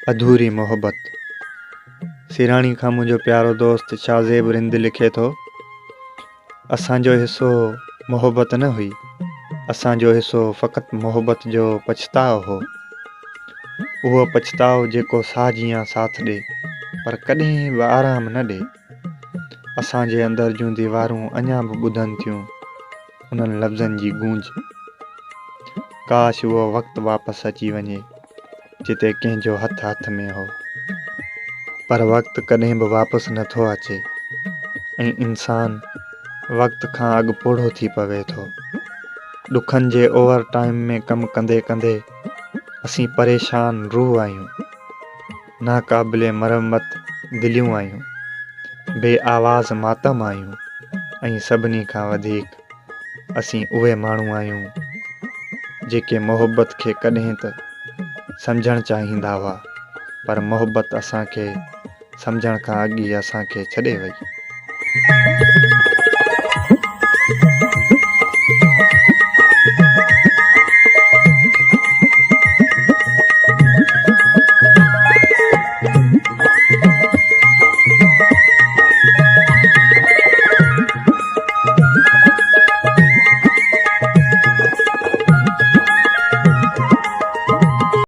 अधूरी मोहब्बत। सिराणी खां मुंहिंजो प्यारो दोस्त शाहज़ेब रिंद लिखे थो, असांजो हिसो मोहब्बत न हुई, असांजो हिसो फ़क़ति मोहब्बत जो पछताउ हो। उहो पछताउ जेको साह जीअं साथ ॾे पर कॾहिं बि आराम न ॾे। असांजे अंदर जूं दीवारूं अञा बि ॿुधनि थियूं उन्हनि लफ़्ज़नि जी गूंज। काश उहो वक़्तु वापसि अची वञे जिते कंहिंजो हथ हथ में हो, पर वक़्तु कॾहिं बि वापसि नथो अचे ऐं इंसानु वक़्त खां अॻु पोढ़ो थी पवे थो। ॾुखनि जे ओवर टाइम में कमु कंदे कंदे असीं परेशान रूह आहियूं, नाक़ाबिले मरमत दिलियूं आहियूं, बेआवाज़ मातम आहियूं ऐं सभिनी खां वधीक असीं उहे माण्हू आहियूं जेके मोहब्बत खे कॾहिं त सम्झणु चाहींदा हुआ, पर मोहब्बत असांखे सम्झण खां अॻु ई असांखे छॾे वई।